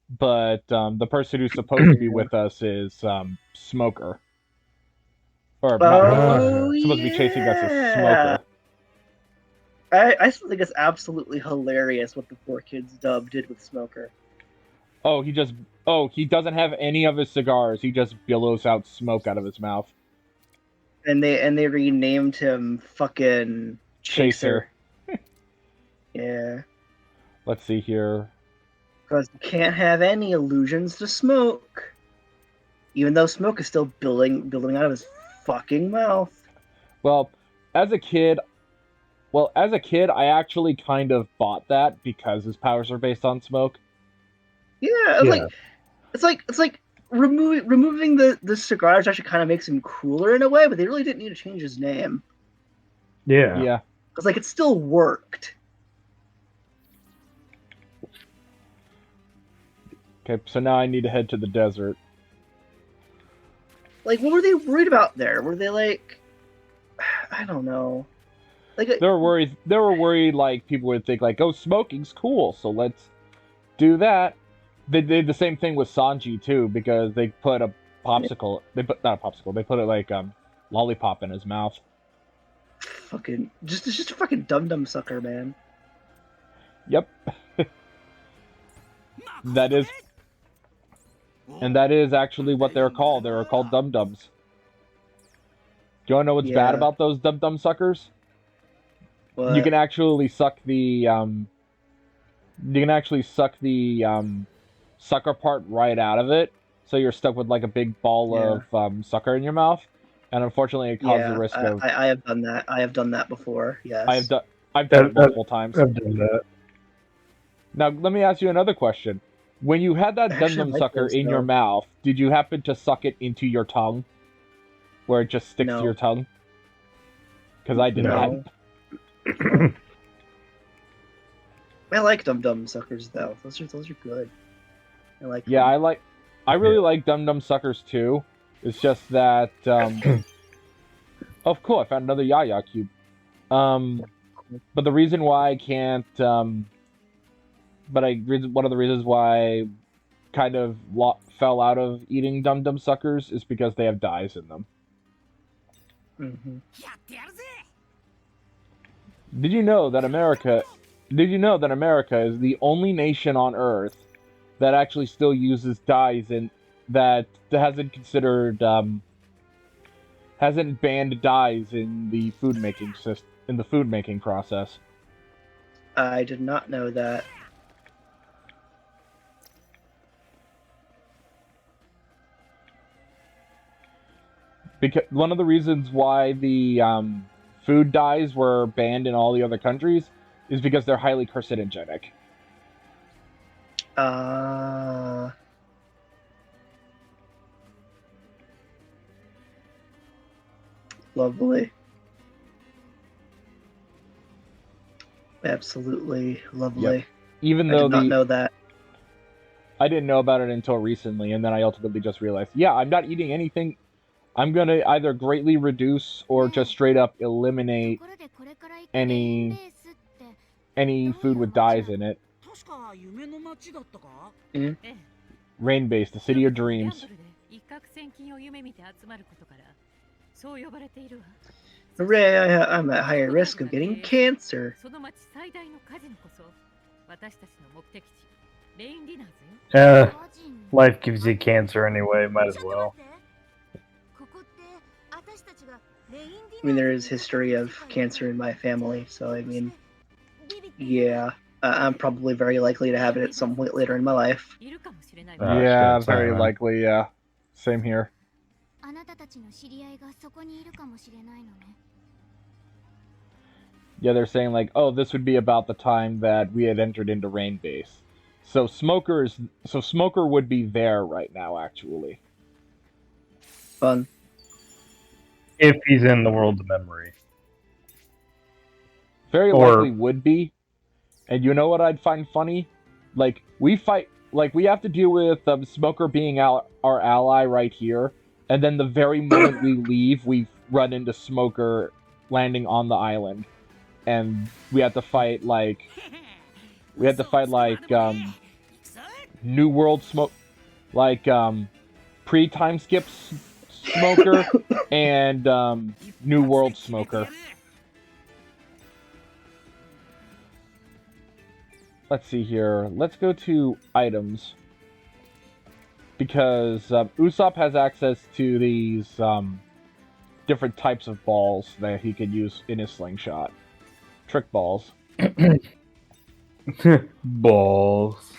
but the person who's supposed to be with us is Smoker, or not Oh supposed to be chasing us is yeah. Smoker. I still think it's absolutely hilarious what the poor kid's dub did with Smoker. Oh, he doesn't have any of his cigars. He just billows out smoke out of his mouth. And they renamed him fucking Chaser. Chaser. Yeah. Let's see here. Because you can't have any allusions to smoke. Even though smoke is still building out of his fucking mouth. Well, as a kid, I actually kind of bought that because his powers are based on smoke. Yeah, Yeah. it's like removing the cigars actually kind of makes him cooler in a way, but they really didn't need to change his name. Yeah. Yeah. Because like it still worked. Okay, so now I need to head to the desert. Like, what were they worried about there? Were they like, I don't know. Like, They were worried. They were worried like people would think like, "Oh, smoking's cool, so let's do that." They did the same thing with Sanji too because they put a popsicle. They put not a popsicle. They put it like lollipop in his mouth. fucking just a fucking dum sucker, man. Yep. That is, and that is actually what they're called. They're called dum dums. Do you want to know what's bad Yeah. about those dum suckers? But You can actually suck the sucker part right out of it, so you're stuck with like a big ball of sucker in your mouth, and unfortunately, it causes the risk of. I have done that. I have done that before. Yes. I've done it multiple times. I've done that. Now, let me ask you another question. When you had that I dum actually dum like sucker those, in your though. mouth, did you happen to suck it into your tongue, where it just sticks to No. your tongue? Because I did No. that. I like dum suckers though. Those are good. I like. Yeah, them. I really like dum dum suckers too. It's just that, oh, cool! I found another Yaya cube. But the reason why I can't, one of the reasons why I kind of fell out of eating dum dum suckers is because they have dyes in them. Mm-hmm. Did you know that America? Did you know that America is the only nation on Earth that actually still uses dyes in that hasn't considered hasn't banned dyes in the food making process? I did not know that. Because one of the reasons why the food dyes were banned in all the other countries is because they're highly carcinogenic. Lovely. Absolutely lovely. Yep. Even I though did not know that. I didn't know about it until recently, and then I ultimately just realized, yeah, I'm not eating anything. I'm gonna either greatly reduce or just straight up eliminate any food with dyes in it. Rain Base, the city of dreams. Hooray! I'm at higher risk of getting cancer. Life gives you cancer anyway, might as well. I mean, there is history of cancer in my family, so I mean, yeah, I'm probably very likely to have it at some point later in my life. Yeah, very likely, yeah. Same here. Yeah, they're saying like, oh, this would be about the time that we had entered into Rain Base. So Smoker would be there right now, actually. Fun. If he's in the world of memory. Very likely would be. And you know what I'd find funny? Like, we have to deal with Smoker being our ally right here, and then the very moment we leave, we run into Smoker landing on the island. And we have to fight like New World smoke, like pre-time skip smoker and New World smoker. Let's see here. Let's go to items because Usopp has access to these different types of balls that he could use in his slingshot. Trick balls. Balls.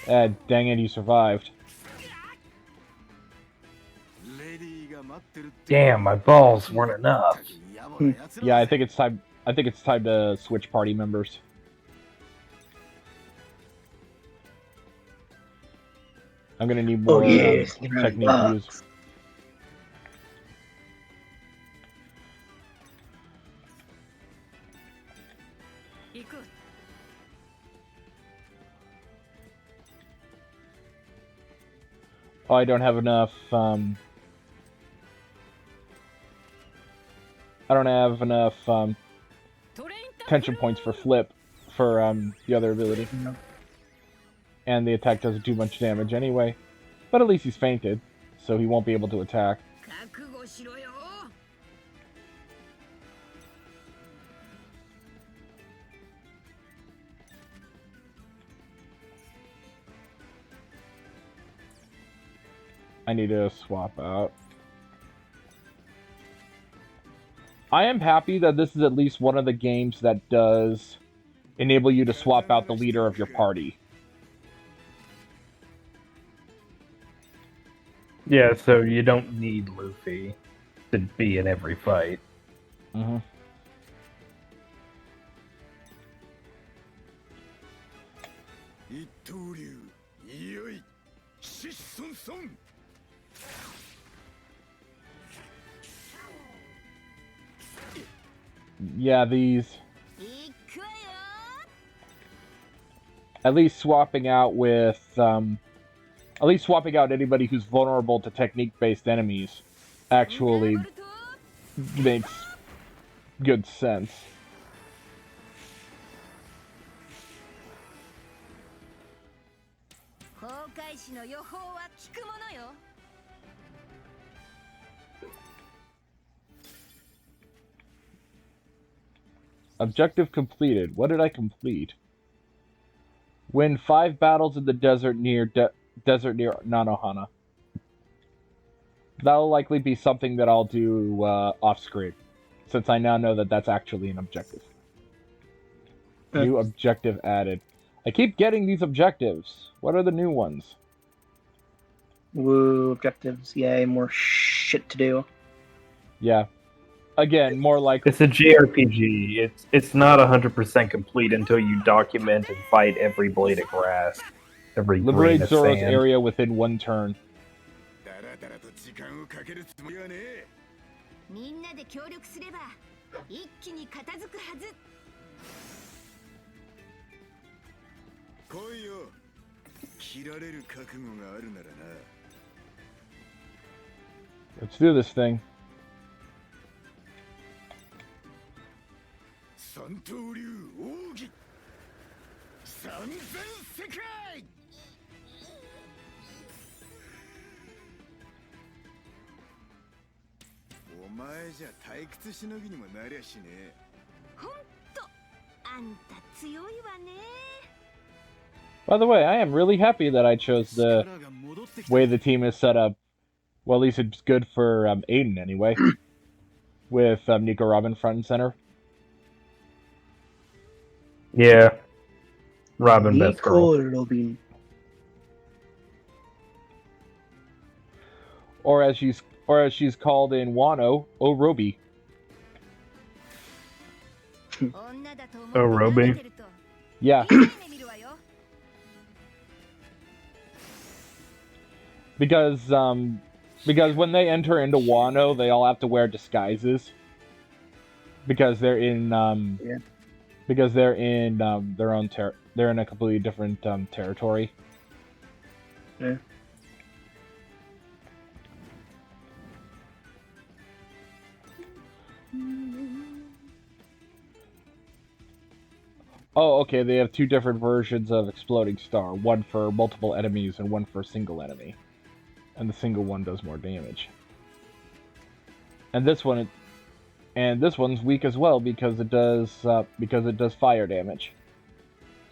Dang it, he survived. Damn, my balls weren't enough. Yeah, I think it's time. I think it's time to switch party members. I'm gonna need more technique views. Oh, I don't have enough. I don't have enough tension points for flip for the other ability. And the attack doesn't do much damage anyway. But at least he's fainted, so he won't be able to attack. I need to swap out. I am happy that this is at least one of the games that does enable you to swap out the leader of your party. Yeah, so you don't need Luffy to be in every fight. Mm-hmm. Yeah, these... At least swapping out with... at least swapping out anybody who's vulnerable to technique-based enemies actually makes good sense. Objective completed. What did I complete? Win 5 battles in the desert near Nanohana. That'll likely be something that I'll do off screen, since I now know that that's actually an objective. New objective added. I keep getting these objectives. What are the new ones? Woo, objectives. Yay, more shit to do. Yeah. Again, more like... It's a JRPG. It's not 100% complete until you document and fight every blade of grass. Every liberate grain of Zoro's sand. area within 1 turn. Let's do this thing. By the way, I am really happy that I chose the way the team is set up. Well, at least it's good for Aiden anyway. With Nico Robin front and center. Yeah. Robin best girl. Robin. Or as she's called in Wano, Orobi. Orobi? Yeah. Because when they enter into Wano, they all have to wear disguises. Because they're in because they're in their own they're in a completely different territory. Yeah. Oh, okay, they have two different versions of Exploding Star. One for multiple enemies and one for a single enemy. And the single one does more damage. And this one's weak as well because it does fire damage.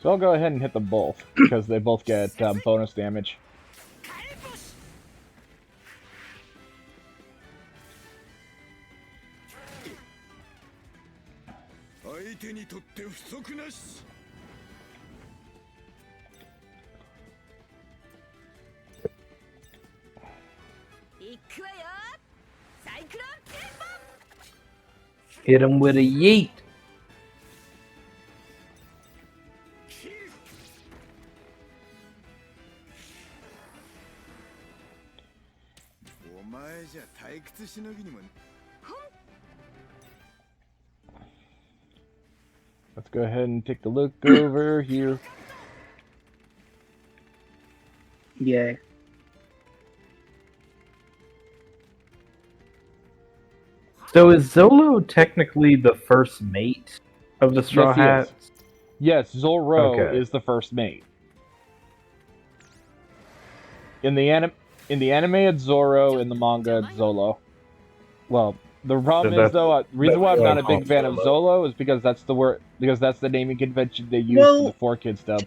So I'll go ahead and hit them both because they both get bonus damage. Hit him with a yeet. Let's go ahead and take a look over here. Yay. So is Zolo technically the first mate of the Straw Yes, he Hats? is. Yes, Zoro Okay. is the first mate. In the anime, it's Zoro. In the manga, it's Zolo. Well, the problem is though, the reason why I'm not a big fan of Zolo is because that's the naming convention they use for the 4Kids dub.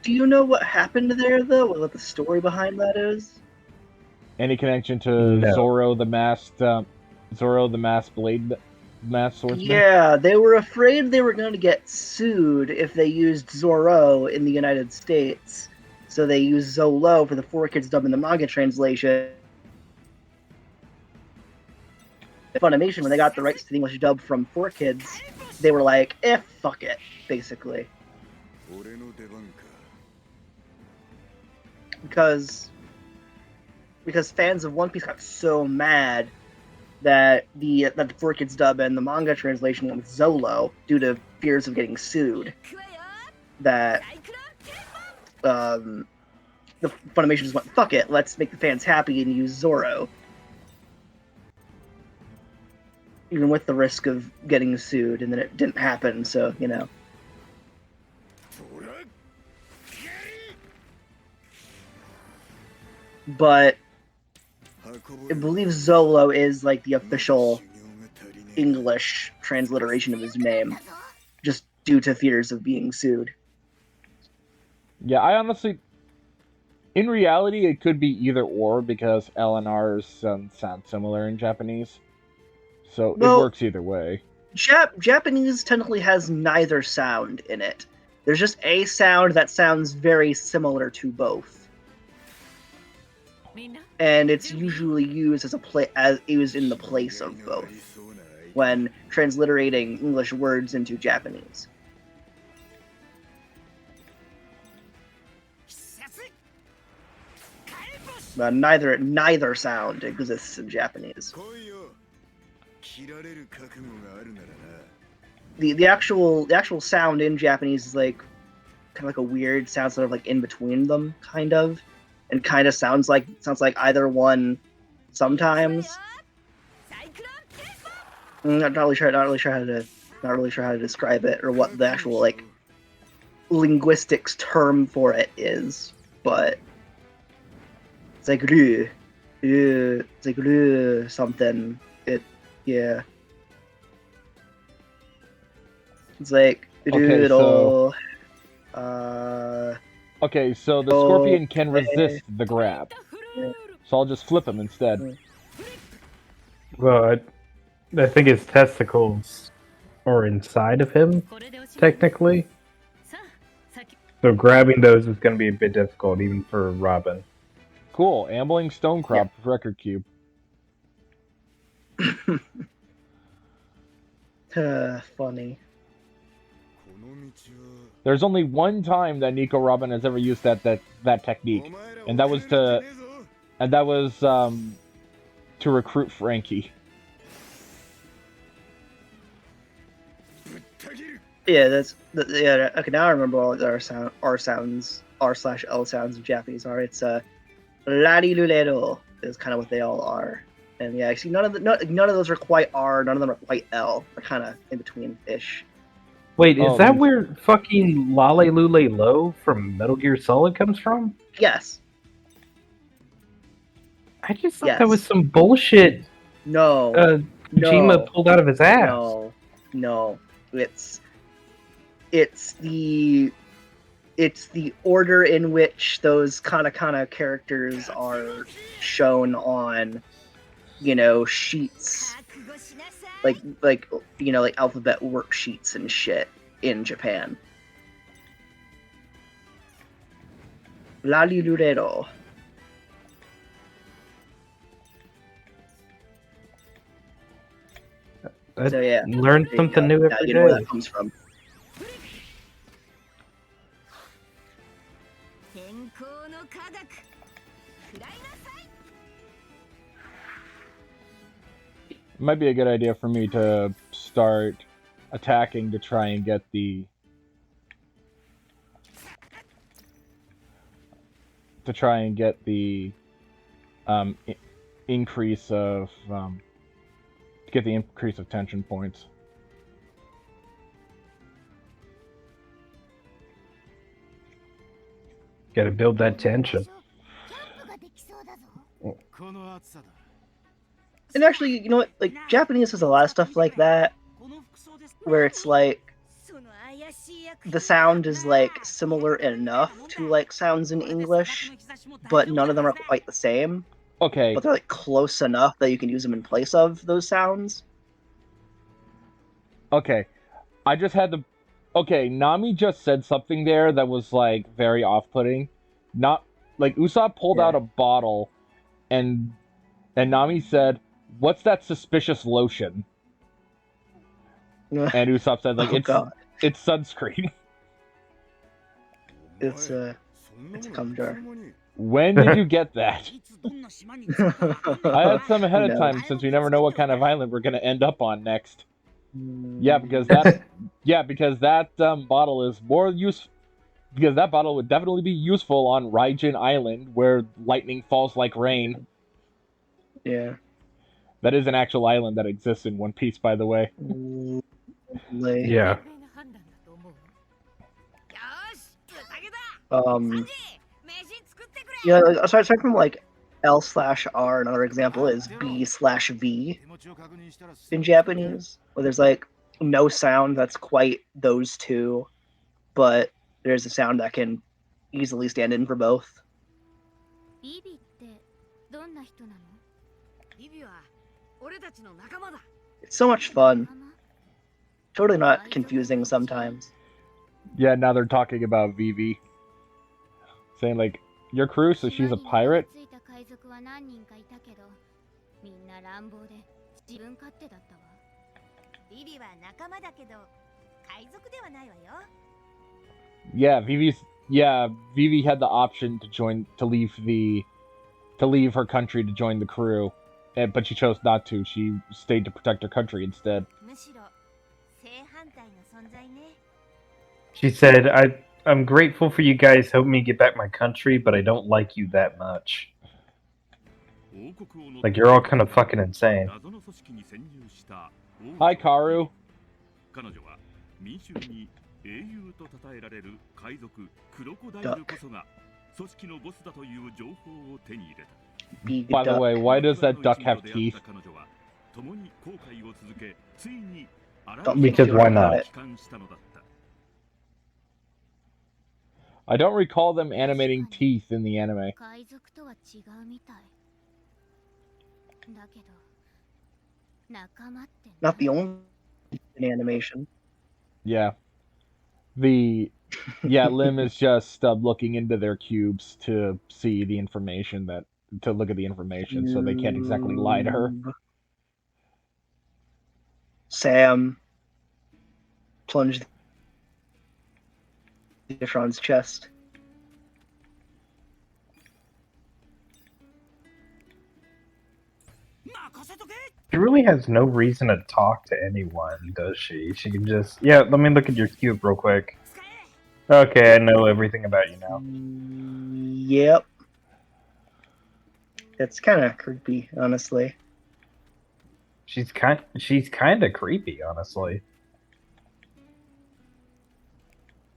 Do you know what happened there, though? What the story behind that is? Any connection to No. Zoro the masked swordsman? Yeah, they were afraid they were going to get sued if they used Zoro in the United States. So they used Zolo for the 4Kids dub in the manga translation. Funimation, when they got the rights to the English dub from 4Kids, they were like, fuck it, basically. Because fans of One Piece got so mad that the 4Kids dub and the manga translation went with Zolo due to fears of getting sued. That the Funimation just went, fuck it, let's make the fans happy and use Zoro. Even with the risk of getting sued, and then it didn't happen, so, you know. But I believe Zolo is like the official English transliteration of his name, just due to fears of being sued. Yeah, I honestly, in reality, it could be either or because L and R's sound similar in Japanese, so it works either way. Japanese technically has neither sound in it. There's just a sound that sounds very similar to both. And it's usually used as used in the place of both when transliterating English words into Japanese. But neither sound exists in Japanese. The actual sound in Japanese is like kind of like a weird sound, sort of like in between them, kind of. And kind of sounds like either one sometimes. Not really sure how to describe it or what the actual like linguistics term for it is, but it's like something. Yeah. It's like Okay, so the scorpion can resist the grab. So I'll just flip him instead. Well, I think his testicles are inside of him, technically. So grabbing those is going to be a bit difficult, even for Robin. Cool, ambling stonecrop record cube. Funny. There's only one time that Nico Robin has ever used that technique, and that was to recruit Frankie. Yeah, okay, now I remember all our sounds, R/L sounds in Japanese are. It's larilulero is kind of what they all are, and yeah, actually none of those are quite R, none of them are quite L. They're kind of in between ish. Wait, is Oh, that these- where fucking Lale Lule Lo from Metal Gear Solid comes from? Yes. I just thought that was Yes. some bullshit No. Kojima No. pulled out of his ass. No. No. It's the order in which those katakana characters are shown on, sheets, like alphabet worksheets and shit in Japan. Lalilurero. So yeah, Learn there you something go. new Now every you know where day. that comes from. it might be a good idea for me to start attacking to try and get the increase of tension points. Gotta build that tension. And actually, you know what? Like, Japanese has a lot of stuff like that, where it's like the sound is like similar enough to like sounds in English, but none of them are quite the same. Okay. But they're like close enough that you can use them in place of those sounds. Okay. I just had to. Okay, Nami just said something there that was like very off-putting. Not like Usopp pulled out a bottle, and Nami said, "What's that suspicious lotion?" And Usopp said, "Like it's sunscreen." It's a cum jar. When did you get that? I had some ahead of time since we never know what kind of island we're gonna end up on next. Yeah, because that bottle is more use. Because that bottle would definitely be useful on Raijin Island, where lightning falls like rain. Yeah. That is an actual island that exists in One Piece, by the way. Yeah. Yeah, aside from like L/R, another example is B/V in Japanese, where there's like no sound that's quite those two, but there's a sound that can easily stand in for both. It's so much fun. Totally not confusing sometimes. Yeah, now they're talking about Vivi. Saying, like, your crew, so she's a pirate? Yeah, Vivi had the option to leave her country to join the crew, but she chose not to. She stayed to protect her country instead. She said, I'm grateful for you guys helping me get back my country, but I don't like you that much. Like, you're all kind of fucking insane. Hi, Karu. By the way, why does that duck have teeth? Because why not? I don't recall them animating teeth in the anime. Not the only animation. Yeah. Lim is just looking into their cubes to see the information to look at the information, so they can't exactly lie to her. Sam plunged Efron's chest. She really has no reason to talk to anyone, does she? She can just... Yeah, let me look at your cube real quick. Okay, I know everything about you now. Yep. It's kind of creepy, honestly. She's kind of creepy, honestly.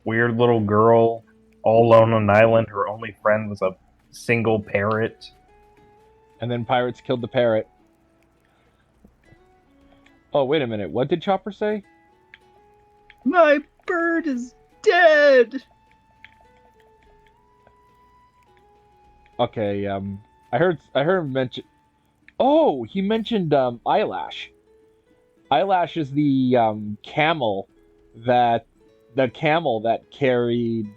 weird little girl all alone on an island. Her only friend was a single parrot. And then pirates killed the parrot. Oh, wait a minute. What did Chopper say? My bird is dead. Okay, I heard him mention. Oh, he mentioned Eyelash. Eyelash is the camel that carried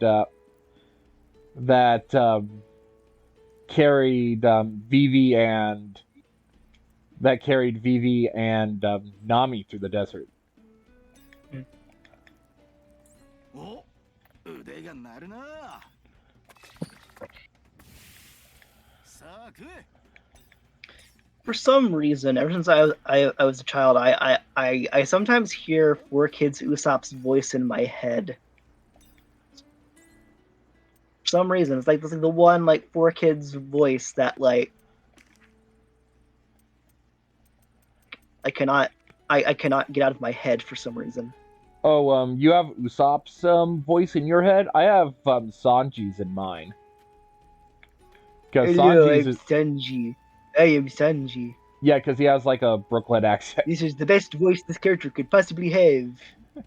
Vivi and Nami through the desert. For some reason, ever since I was a child, I sometimes hear 4Kids Usopp's voice in my head. For some reason, it's like the one 4Kids voice that I cannot get out of my head for some reason. Oh, you have Usopp's voice in your head? I have Sanji's in mine. Because Sanji's is... Sanji. I am Sanji. Yeah, because he has like a Brooklyn accent. This is the best voice this character could possibly have.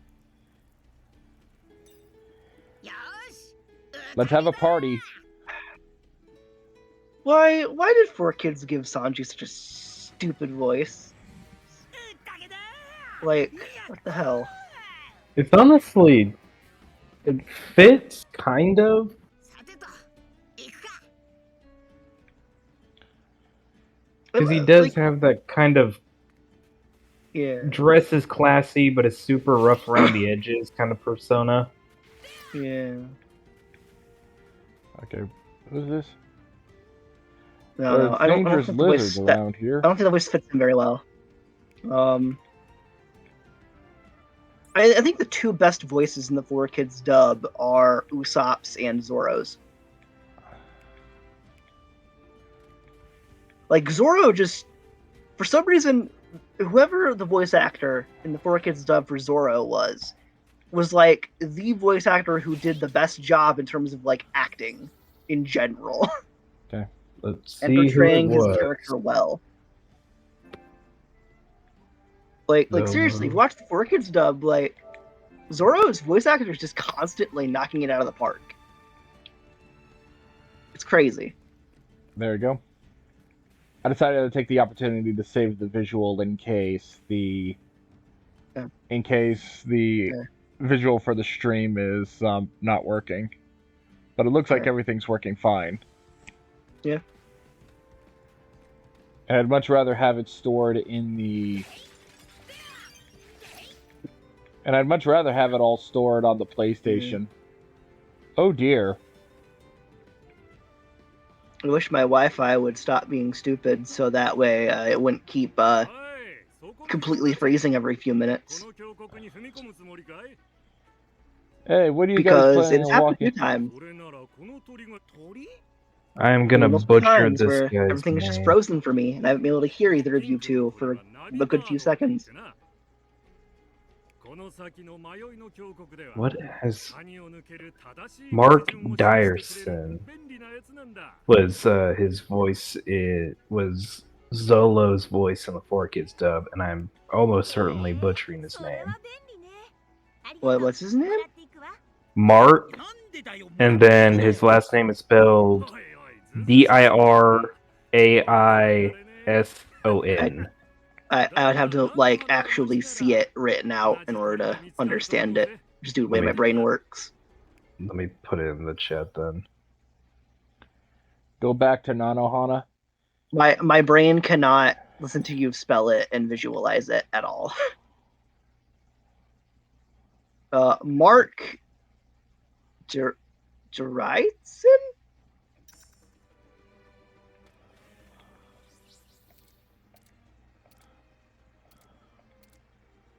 Let's have a party. Why did 4Kids give Sanji such a stupid voice? Like, what the hell? It's honestly, it fits kind of. Because he does have that kind of dresses classy but is super rough around the edges kind of persona. Yeah. Okay, what is this? No, I don't dangerous think lizards around here. I don't think the voice fits him very well. I think the two best voices in the 4Kids dub are Usopp's and Zoro's. Like, Zoro just, for some reason, whoever the voice actor in the 4Kids dub for Zoro was like the voice actor who did the best job in terms of acting in general. Okay, let's see and portraying who it his was. character well. Like seriously, if you watch the 4Kids dub, Zoro's voice actor is just constantly knocking it out of the park. It's crazy. There you go. I decided to take the opportunity to save the visual in case the visual for the stream is not working. But it looks like everything's working fine. Yeah. And I'd much rather have it stored in the... And I'd much rather have it all stored on the PlayStation. Oh dear. I wish my Wi-Fi would stop being stupid so that way it wouldn't keep completely freezing every few minutes. Hey, what are you because guys planning it's on happened a walking? few times. I am gonna Multiple butcher times this where guy's everything is just name. frozen for me, and I haven't been able to hear either of you two for a good few seconds. What has Mark Dyerson was his voice? It was Zolo's voice in the 4Kids dub, and I'm almost certainly butchering his name. What's his name? Mark, and then his last name is spelled Diraison. I would have to actually see it written out in order to understand it. Just do the way my brain works. Let me put it in the chat then. Go back to Nanohana. My brain cannot listen to you spell it and visualize it at all. Mark Dryson?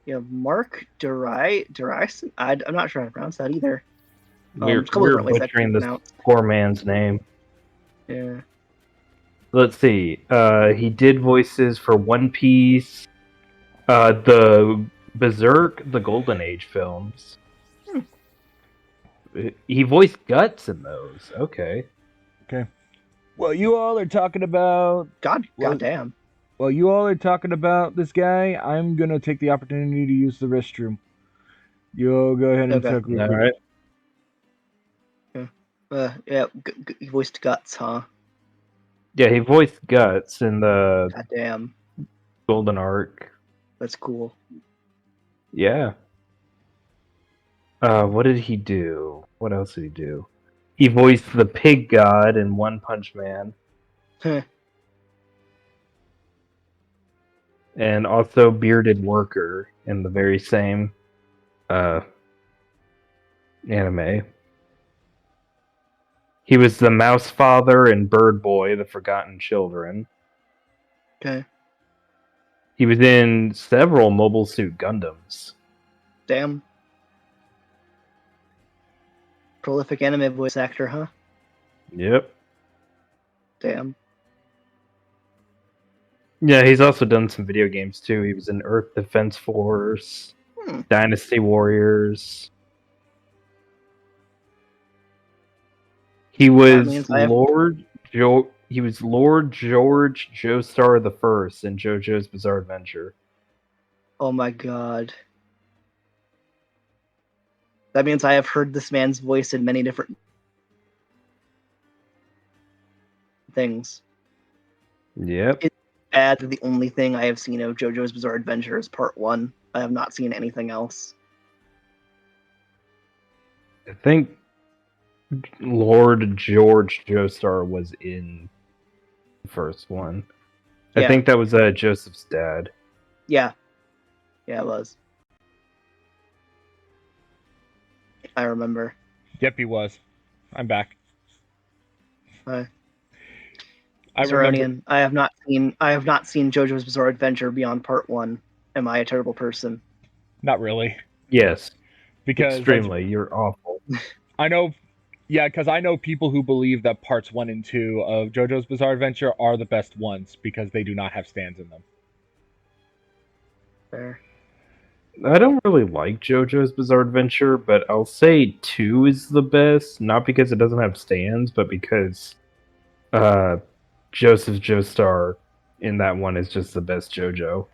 Yeah, Mark Dryson? I'm not sure how to pronounce that either. We're butchering this poor man's name. Yeah. Let's see. He did voices for One Piece, the Berserk, the Golden Age films. He voiced Guts in those. Okay. Okay. Well, you all are talking about. Goddamn. While you all are talking about this guy, I'm gonna take the opportunity to use the restroom. You all go ahead and Okay. talk real All quick. right. Yeah, he voiced Guts, huh? Yeah, he voiced Guts in the Goddamn. Golden Arc. That's cool. Yeah. What did he do? What else did he do? He voiced the Pig God in One Punch Man. Huh. And also Bearded Worker in the very same anime. He was the Mouse Father in Bird Boy, The Forgotten Children. Okay. He was in several Mobile Suit Gundams. Damn. Prolific anime voice actor, huh? Yep. Damn. Yeah, he's also done some video games too. He was in Earth Defense Force, Dynasty Warriors. He was Lord George Joestar the First in JoJo's Bizarre Adventure. Oh my god. That means I have heard this man's voice in many different things. Yep. It's bad that the only thing I have seen of JoJo's Bizarre Adventure is Part 1. I have not seen anything else. I think Lord George Joestar was in the first one. Yeah. I think that was Joseph's dad. Yeah. Yeah, it was. I remember. Yep, he was. I'm back. Hi. I Zeronian, I have not seen JoJo's Bizarre Adventure beyond Part 1. Am I a terrible person? Not really. Yes. Because extremely. You're awful. I know. Yeah, because I know people who believe that parts 1 and 2 of JoJo's Bizarre Adventure are the best ones because they do not have stands in them. Fair. I don't really like JoJo's Bizarre Adventure, but I'll say 2 is the best, not because it doesn't have stands, but because Joseph Joestar in that one is just the best JoJo.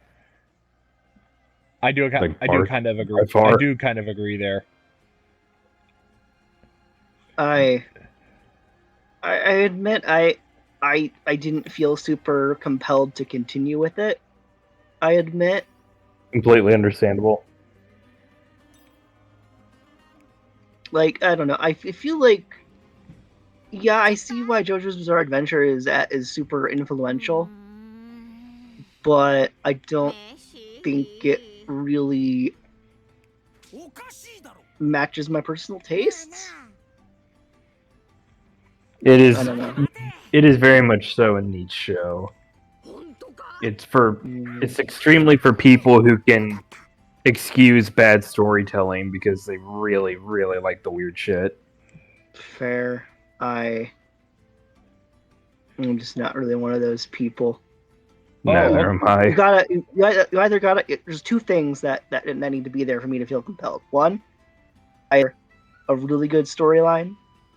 I do kind of agree. I do kind of agree there. I admit I didn't feel super compelled to continue with it. I admit. Completely understandable. Like, I don't know. I feel like, yeah, I see why JoJo's Bizarre Adventure is super influential, but I don't think it really matches my personal tastes. It is. I don't know. It is very much so a niche show. It's extremely for people who can excuse bad storytelling because they really, really like the weird shit. Fair. I'm just not really one of those people. Neither am I. You either gotta. There's two things that need to be there for me to feel compelled. One, either a really good storyline,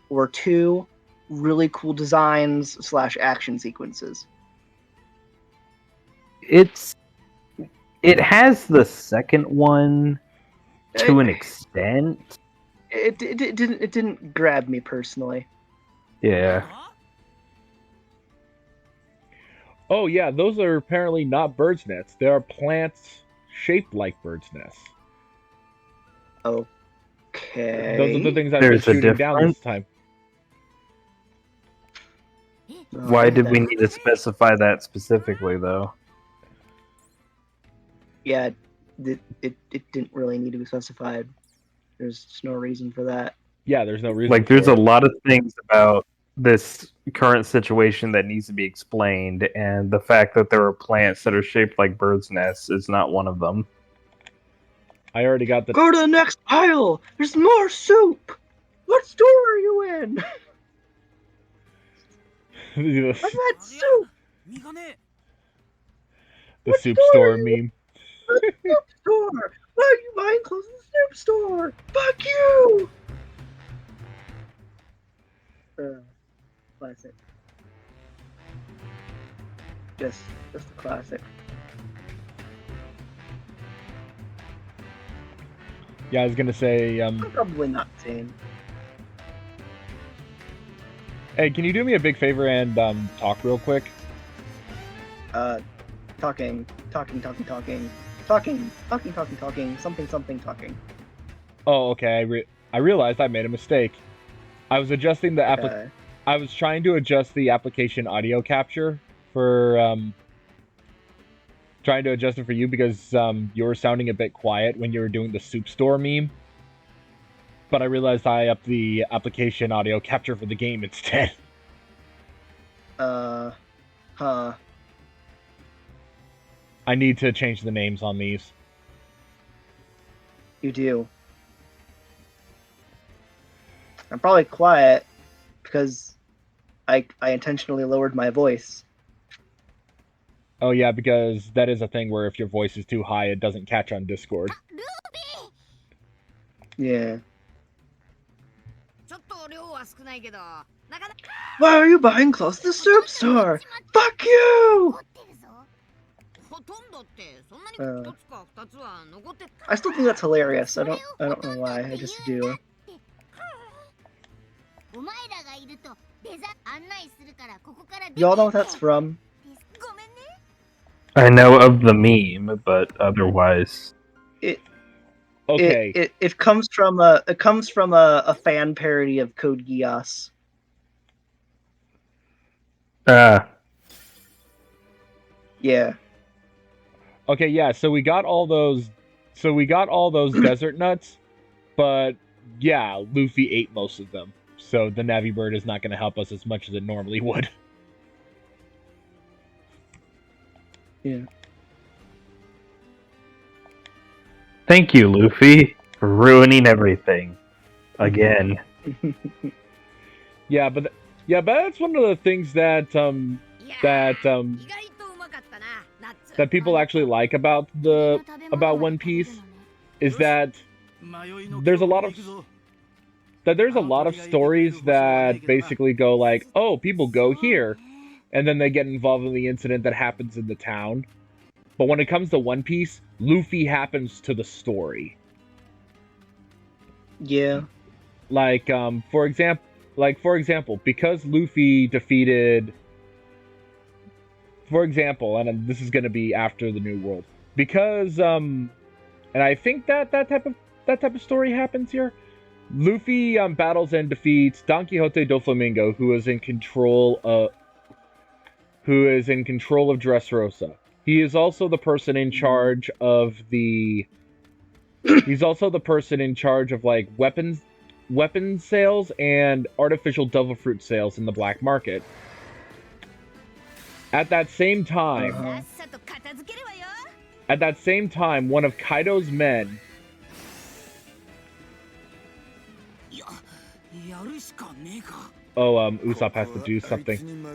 or two, really cool designs / action sequences. It has the second one to an extent. It didn't grab me personally. Yeah. Oh yeah, those are apparently not birds' nests. They are plants shaped like birds' nests. Okay. Those are the things I've been shooting down this time. Why did we need to specify that specifically, though? Yeah, it didn't really need to be specified. There's just no reason for that. Yeah, there's no reason. Like, there's a lot of things about this current situation that needs to be explained, and the fact that there are plants that are shaped like birds' nests is not one of them. I already got the. Go to the next aisle. There's more soup. What store are you in? I've had soup. The soup store meme. The soup store. Why are you buying clothes in the soup store? Fuck you. Classic. Just a classic. Yeah, I was gonna say, Probably not same. hey, can you do me a big favor and talk real quick? Talking, something, talking. Oh, okay. I realized I made a mistake. I was adjusting the I was trying to adjust the application audio capture for trying to adjust it for you because you were sounding a bit quiet when you were doing the soup store meme. But I realized I upped the application audio capture for the game instead. Huh. I need to change the names on these. You do. I'm probably quiet because I intentionally lowered my voice. Oh yeah, because that is a thing where if your voice is too high, it doesn't catch on Discord. Yeah. Why are you buying clothes at the soup store? Fuck you! I still think that's hilarious. I don't know why. I just do. Y'all know what that's from? I know of the meme, but otherwise, Okay. It comes from a fan parody of Code Geass. Yeah. Okay, yeah, so we got all those desert nuts, but yeah, Luffy ate most of them. So the Navi bird is not going to help us as much as it normally would. Yeah. thank you, Luffy, for ruining everything again. Yeah, but that's one of the things that that people actually like about One Piece is that there's a lot of stories that basically go like, oh, people go here, and then they get involved in the incident that happens in the town. But when it comes to One Piece, Luffy happens to the story. Yeah. Like, for example, because Luffy defeated, for example, and this is going to be after the New World, because, and I think that type of story happens here. Luffy battles and defeats Don Quixote do Flamingo, who is in control of Dressrosa. He is also the person in charge of He's also the person in charge of like weapons sales and artificial devil fruit sales in the black market. At that same time, one of Kaido's men. Oh, Usopp has to do something.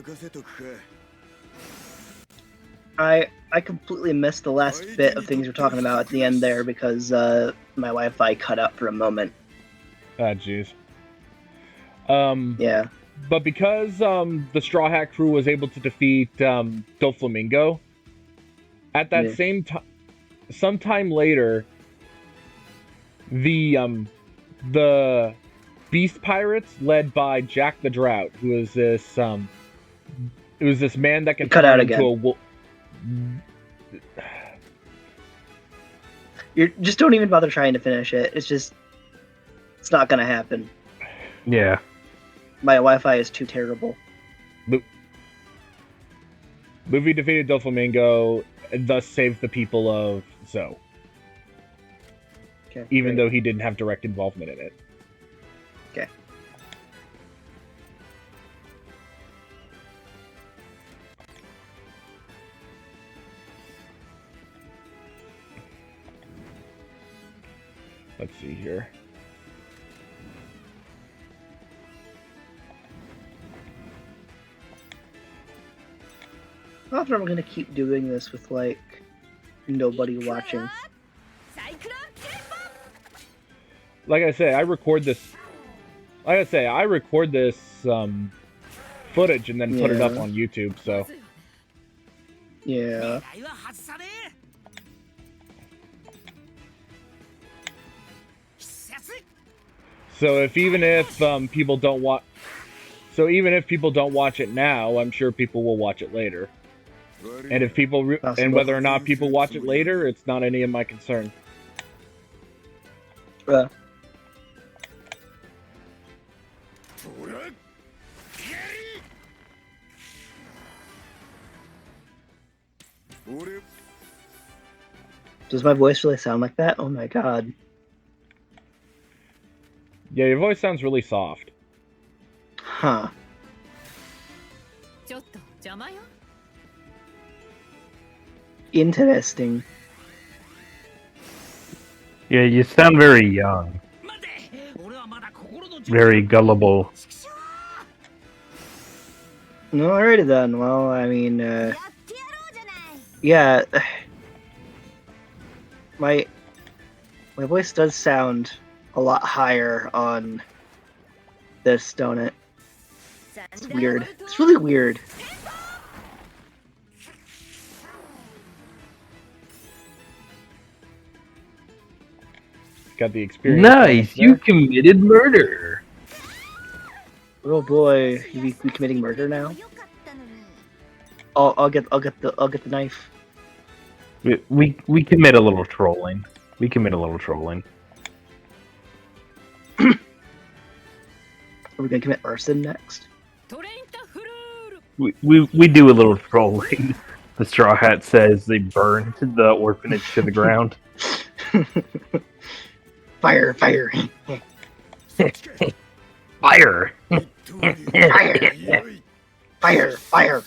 I completely missed the last bit of things you're talking about at the end there because my Wi-Fi cut out for a moment. Ah, jeez. Yeah. But because the Straw Hat crew was able to defeat Doflamingo, at that same time, sometime later, the Beast Pirates, led by Jack the Drought, who is this man that can cut out into again. a wolf. You just don't even bother trying to finish it. It's not gonna happen. Yeah. My Wi-Fi is too terrible. Luffy defeated Doflamingo and thus saved the people of Zou. Okay. Even though he didn't have direct involvement in it. Okay. Let's see here. How often am I gonna keep doing this with like nobody watching? Like I say, I record this footage and then put it up Yeah. on YouTube. So Yeah. even if people don't watch, it now, I'm sure people will watch it later. And if people and whether or not people watch it later, it's not any of my concern. Does my voice really sound like that? Oh my god. Yeah, your voice sounds really soft. Huh. Interesting. Yeah, you sound very young. Very gullible. No, alrighty then. Well, I mean, yeah. My voice does sound a lot higher on this, don't it? It's weird. It's really weird. Got the experience. Nice, you committed murder. Oh boy, we committing murder now? I'll get the knife. We commit a little trolling. We commit a little trolling. Are we gonna commit arson next? We do a little trolling. The Straw Hat says they burned the orphanage to the ground. Fire! Fire! Fire! Fire! Fire!